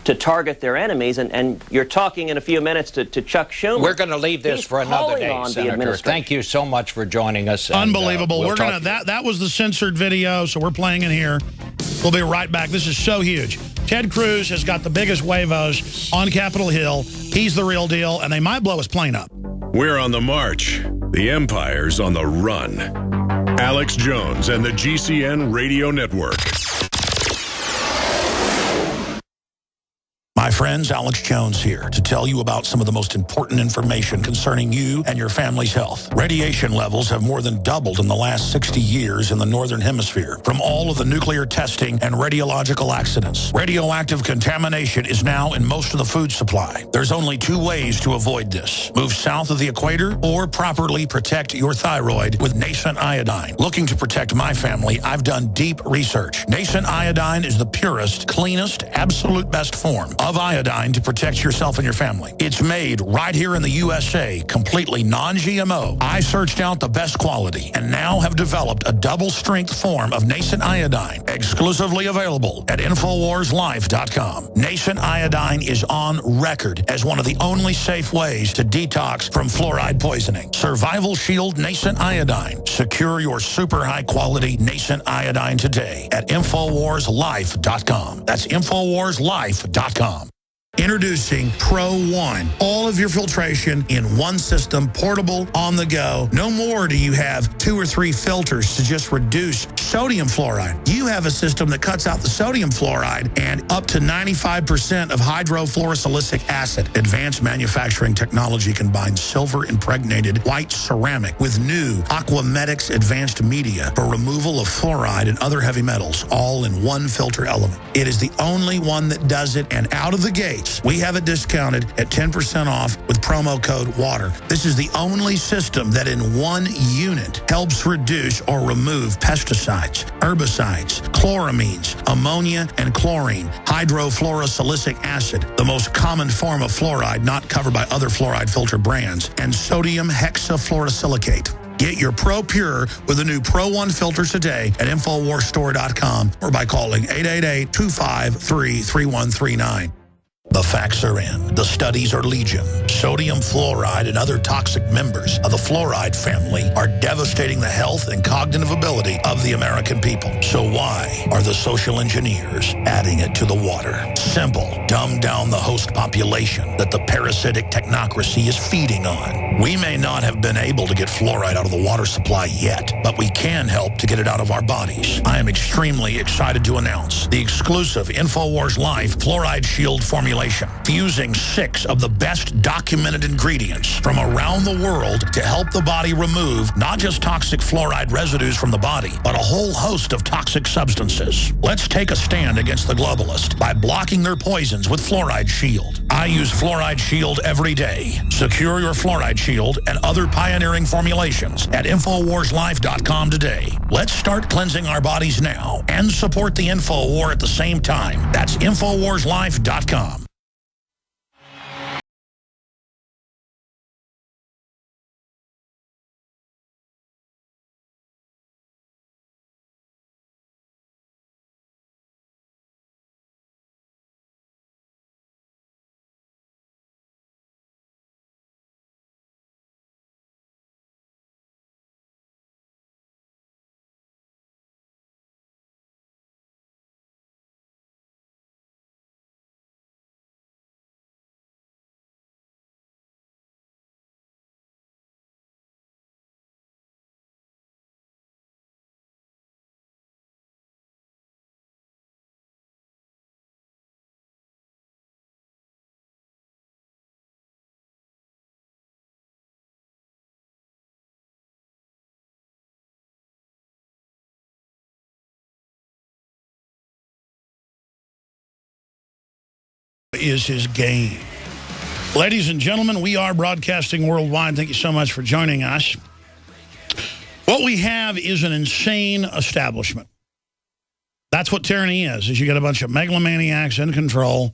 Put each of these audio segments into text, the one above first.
to target their enemies. And you're talking in a few minutes to Chuck Schumer. We're going to leave this for another day, Senator. Thank you so much for joining us. Unbelievable. We're gonna that was the censored video, so we're playing it here. We'll be right back. This is so huge. Ted Cruz has got the biggest huevos on Capitol Hill. He's the real deal, and they might blow his plane up. We're on the march. The empire's on the run. Alex Jones and the GCN Radio Network. My friends, Alex Jones here to tell you about some of the most important information concerning you and your family's health. Radiation levels have more than doubled in the last 60 years in the Northern Hemisphere from all of the nuclear testing and radiological accidents. Radioactive contamination is now in most of the food supply. There's only two ways to avoid this. Move south of the equator or properly protect your thyroid with Nascent Iodine. Looking to protect my family, I've done deep research. Nascent Iodine is the purest, cleanest, absolute best form of iodine to protect yourself and your family. It's made right here in the USA, completely non-GMO. I searched out the best quality and now have developed a double-strength form of Nascent Iodine, exclusively available at InfoWarsLife.com. Nascent Iodine is on record as one of the only safe ways to detox from fluoride poisoning. Survival Shield Nascent Iodine. Secure your super high-quality Nascent Iodine today at InfoWarsLife.com. That's InfoWarsLife.com. Introducing Pro One. All of your filtration in one system, portable, on the go. No more do you have 2 or 3 filters to just reduce sodium fluoride. You have a system that cuts out the sodium fluoride and up to 95% of hydrofluorosilicic acid. Advanced manufacturing technology combines silver-impregnated white ceramic with new Aquamedics advanced media for removal of fluoride and other heavy metals, all in one filter element. It is the only one that does it, and out of the gate, we have it discounted at 10% off with promo code WATER. This is the only system that in one unit helps reduce or remove pesticides, herbicides, chloramines, ammonia, and chlorine, hydrofluorosilicic acid, the most common form of fluoride not covered by other fluoride filter brands, and sodium hexafluorosilicate. Get your Pro Pure with the new Pro One filters today at InfoWarsStore.com or by calling 888-253-3139. The facts are in. The studies are legion. Sodium fluoride and other toxic members of the fluoride family are devastating the health and cognitive ability of the American people. So why are the social engineers adding it to the water? Simple. Dumb down the host population that the parasitic technocracy is feeding on. We may not have been able to get fluoride out of the water supply yet, but we can help to get it out of our bodies. I am extremely excited to announce the exclusive InfoWars Life Fluoride Shield formulation, fusing 6 of the best documented ingredients from around the world to help the body remove not just toxic fluoride residues from the body, but a whole host of toxic substances. Let's take a stand against the globalists by blocking their poisons with Fluoride Shield. I use Fluoride Shield every day. Secure your Fluoride Shield and other pioneering formulations at InfoWarsLife.com today. Let's start cleansing our bodies now and support the InfoWar at the same time. That's InfoWarsLife.com. Is his game. Ladies and gentlemen, we are broadcasting worldwide. Thank you so much for joining us. What we have is an insane establishment. That's what tyranny is you get a bunch of megalomaniacs in control,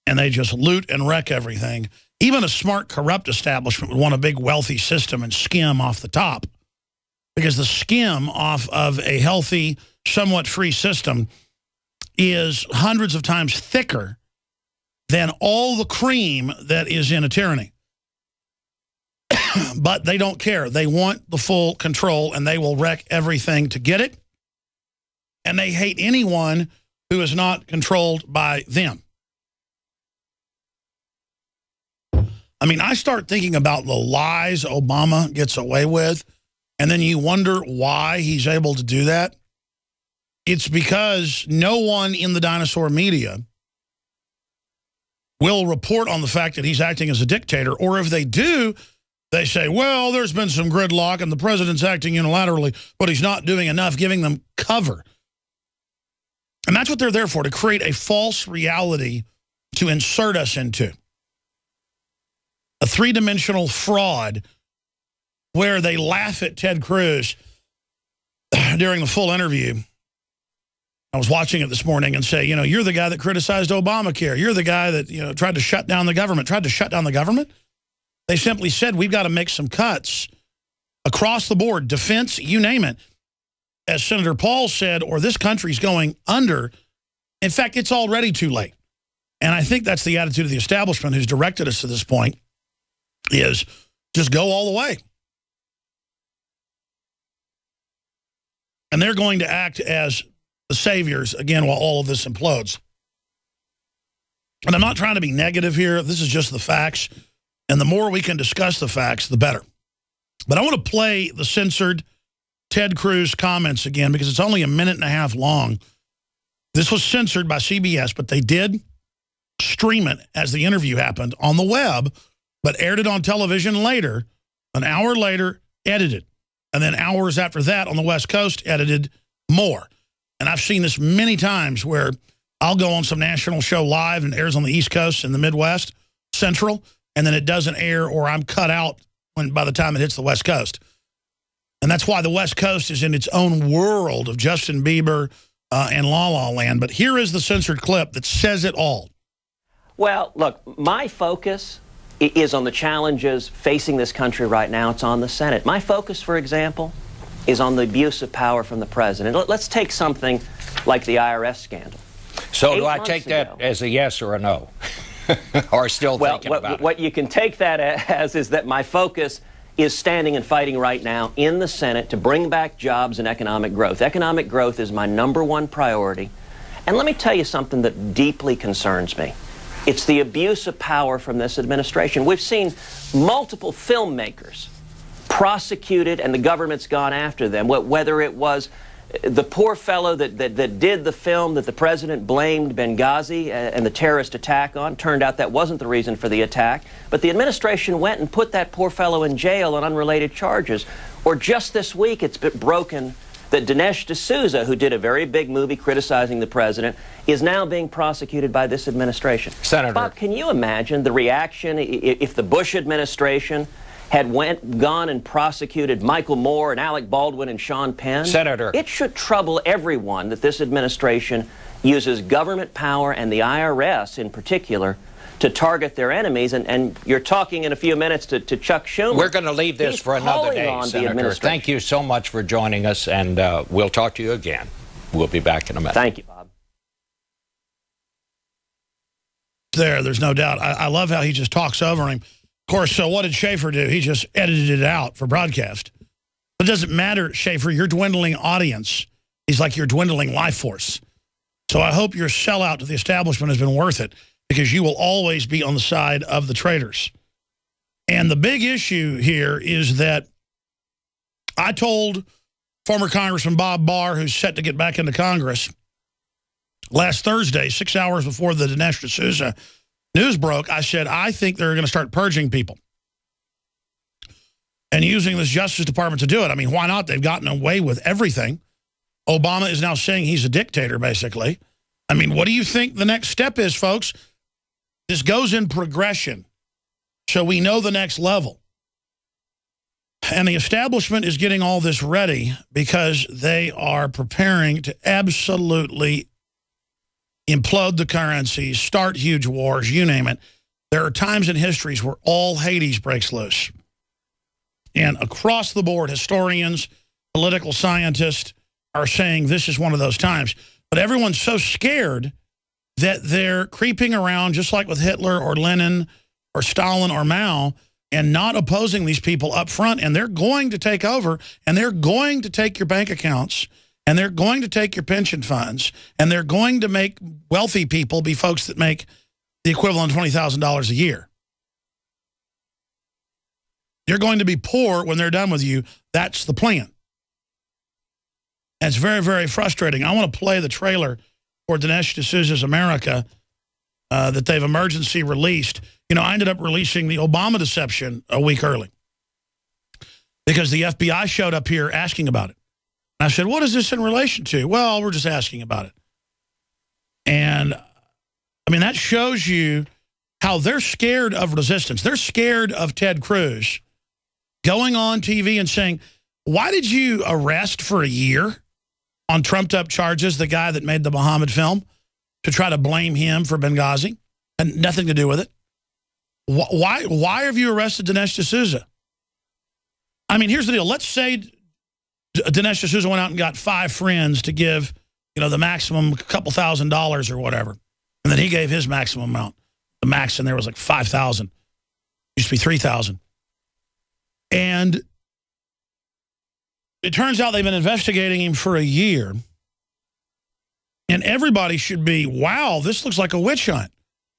and they just loot and wreck everything. Even a smart, corrupt establishment would want a big, wealthy system and skim off the top, because the skim off of a healthy, somewhat free system is hundreds of times thicker than all the cream that is in a tyranny. But they don't care. They want the full control, and they will wreck everything to get it. And they hate anyone who is not controlled by them. I mean, I start thinking about the lies Obama gets away with, and then you wonder why he's able to do that. It's because no one in the dinosaur media will report on the fact that he's acting as a dictator, or if they do, they say, well, there's been some gridlock and the president's acting unilaterally, but he's not doing enough, giving them cover. And that's what they're there for, to create a false reality to insert us into. A three-dimensional fraud where they laugh at Ted Cruz during the full interview. I was watching it this morning and say, you know, you're the guy that criticized Obamacare. You're the guy that, you know, tried to shut down the government. Tried to shut down the government? They simply said, we've got to make some cuts across the board, defense, you name it. As Senator Paul said, or this country's going under. In fact, it's already too late. And I think that's the attitude of the establishment who's directed us to this point, is just go all the way. And they're going to act as the saviors, again, while all of this implodes. And I'm not trying to be negative here. This is just the facts. And the more we can discuss the facts, the better. But I want to play the censored Ted Cruz comments again, because it's only a minute and a half long. This was censored by CBS, but they did stream it as the interview happened on the web, but aired it on television later, an hour later, edited. And then hours after that on the West Coast, edited more. And I've seen this many times where I'll go on some national show live and it airs on the East Coast and the Midwest, Central, and then it doesn't air, or I'm cut out by the time it hits the West Coast. And that's why the West Coast is in its own world of Justin Bieber and La La Land. But here is the censored clip that says it all. Well, look, my focus is on the challenges facing this country right now. It's on the Senate. My focus, for example, is on the abuse of power from the president. Let's take something like the IRS scandal. So do I take that as a yes or a no? Or still thinking about it? What you can take that as is that my focus is standing and fighting right now in the Senate to bring back jobs and economic growth. Economic growth is my #1 priority. And let me tell you something that deeply concerns me. It's the abuse of power from this administration. We've seen multiple filmmakers prosecuted, and the government's gone after them, whether it was the poor fellow that did the film that the president blamed Benghazi and the terrorist attack on. Turned out that wasn't the reason for the attack, but the administration went and put that poor fellow in jail on unrelated charges. Or just this week, it's been broken that Dinesh D'Souza, who did a very big movie criticizing the president, is now being prosecuted by this administration. Senator. Bob, can you imagine the reaction if the Bush administration had gone and prosecuted Michael Moore and Alec Baldwin and Sean Penn? Senator. It should trouble everyone that this administration uses government power, and the IRS in particular, to target their enemies. And you're talking in a few minutes to Chuck Schumer. We're going to leave this for another day, Senator. Thank you so much for joining us, and we'll talk to you again. We'll be back in a minute. Thank you, Bob. There's no doubt. I love how he just talks over him. Of course, so what did Schaefer do? He just edited it out for broadcast. It doesn't matter, Schaefer, your dwindling audience is like your dwindling life force. So I hope your sellout to the establishment has been worth it, because you will always be on the side of the traitors. And the big issue here is that I told former Congressman Bob Barr, who's set to get back into Congress, last Thursday, 6 hours before the Dinesh D'Souza news broke, I said, I think they're going to start purging people and using this Justice Department to do it. I mean, why not? They've gotten away with everything. Obama is now saying he's a dictator, basically. I mean, what do you think the next step is, folks? This goes in progression, so we know the next level. And the establishment is getting all this ready because they are preparing to absolutely implode the currency, start huge wars, you name it. There are times in histories where all Hades breaks loose. And across the board, historians, political scientists are saying this is one of those times. But everyone's so scared that they're creeping around just like with Hitler or Lenin or Stalin or Mao and not opposing these people up front. And they're going to take over, and they're going to take your bank accounts, and they're going to take your pension funds, and they're going to make wealthy people be folks that make the equivalent of $20,000 a year. You're going to be poor when they're done with you. That's the plan. And it's very, very frustrating. I want to play the trailer for Dinesh D'Souza's America that they've emergency released. You know, I ended up releasing the Obama deception a week early because the FBI showed up here asking about it. And I said, what is this in relation to? Well, we're just asking about it. And, I mean, that shows you how they're scared of resistance. They're scared of Ted Cruz going on TV and saying, why did you arrest for a year on trumped-up charges the guy that made the Muhammad film to try to blame him for Benghazi? And nothing to do with it. Why have you arrested Dinesh D'Souza? I mean, here's the deal. Let's say Dinesh D'Souza went out and got 5 friends to give, you know, the maximum couple $1,000s or whatever. And then he gave his maximum amount. The max in there was like 5,000. Used to be 3,000. And it turns out they've been investigating him for a year. And everybody should be, wow, this looks like a witch hunt.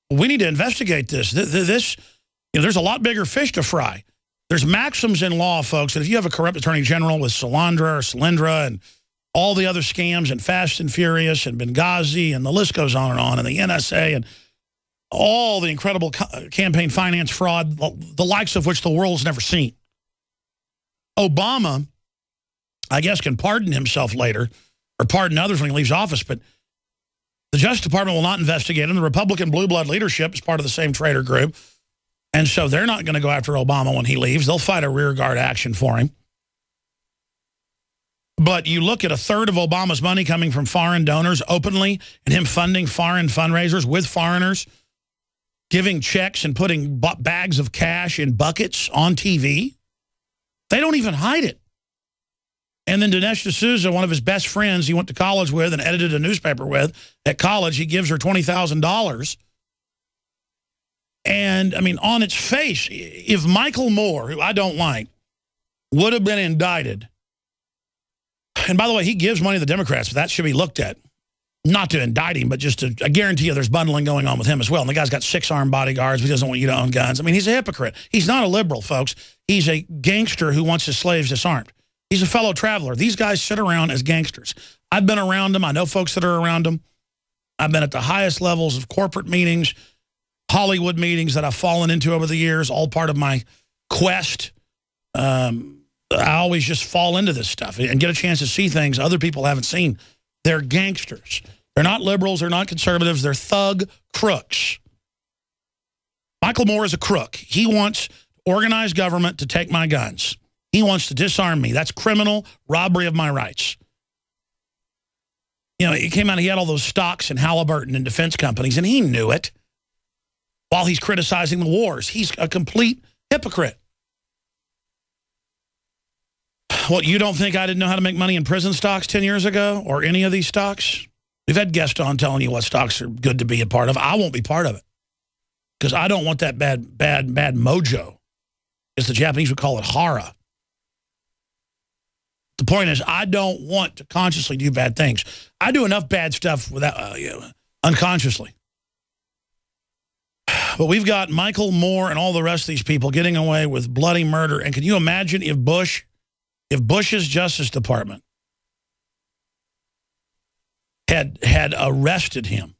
We need to investigate this. This, you know, there's a lot bigger fish to fry. There's maxims in law, folks, that if you have a corrupt attorney general with Solyndra and all the other scams and Fast and Furious and Benghazi and the list goes on, and the NSA and all the incredible campaign finance fraud, the likes of which the world's never seen. Obama, I guess, can pardon himself later or pardon others when he leaves office, but the Justice Department will not investigate him. The Republican blue blood leadership is part of the same traitor group. And so they're not going to go after Obama when he leaves. They'll fight a rearguard action for him. But you look at 1/3 of Obama's money coming from foreign donors openly and him funding foreign fundraisers with foreigners, giving checks and putting bags of cash in buckets on TV. They don't even hide it. And then Dinesh D'Souza, one of his best friends he went to college with and edited a newspaper with at college, he gives her $20,000. And, I mean, on its face, if Michael Moore, who I don't like, would have been indicted, and by the way, he gives money to the Democrats, but that should be looked at. Not to indict him, but just to, I guarantee you there's bundling going on with him as well. And the guy's got 6 armed bodyguards. He doesn't want you to own guns. I mean, he's a hypocrite. He's not a liberal, folks. He's a gangster who wants his slaves disarmed. He's a fellow traveler. These guys sit around as gangsters. I've been around them. I know folks that are around them. I've been at the highest levels of corporate meetings, Hollywood meetings that I've fallen into over the years, all part of my quest. I always just fall into this stuff and get a chance to see things other people haven't seen. They're gangsters. They're not liberals. They're not conservatives. They're thug crooks. Michael Moore is a crook. He wants organized government to take my guns. He wants to disarm me. That's criminal robbery of my rights. You know, he came out, he had all those stocks in Halliburton and defense companies, and he knew it while he's criticizing the wars. He's a complete hypocrite. What, you don't think I didn't know how to make money in prison stocks 10 years ago or any of these stocks? We've had guests on telling you what stocks are good to be a part of. I won't be part of it because I don't want that bad mojo, as the Japanese would call it, hara. The point is, I don't want to consciously do bad things. I do enough bad stuff without unconsciously. But we've got Michael Moore and all the rest of these people getting away with bloody murder. And can you imagine if Bush's Justice Department had arrested him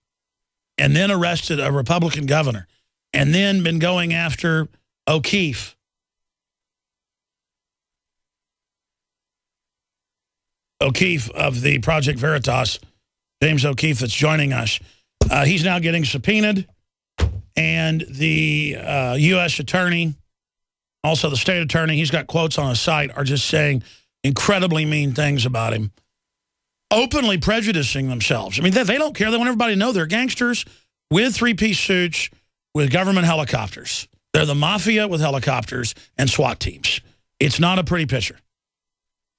and then arrested a Republican governor and then been going after O'Keefe? O'Keefe of the Project Veritas, James O'Keefe, that's joining us. He's now getting subpoenaed, and the U.S. attorney, also the state attorney, he's got quotes on his site, are just saying incredibly mean things about him, openly prejudicing themselves. I mean, they don't care. They want everybody to know they're gangsters with 3-piece suits with government helicopters. They're the mafia with helicopters and SWAT teams. It's not a pretty picture.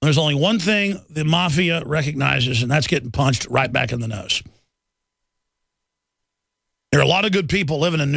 There's only one thing the mafia recognizes, and that's getting punched right back in the nose. There are a lot of good people living in New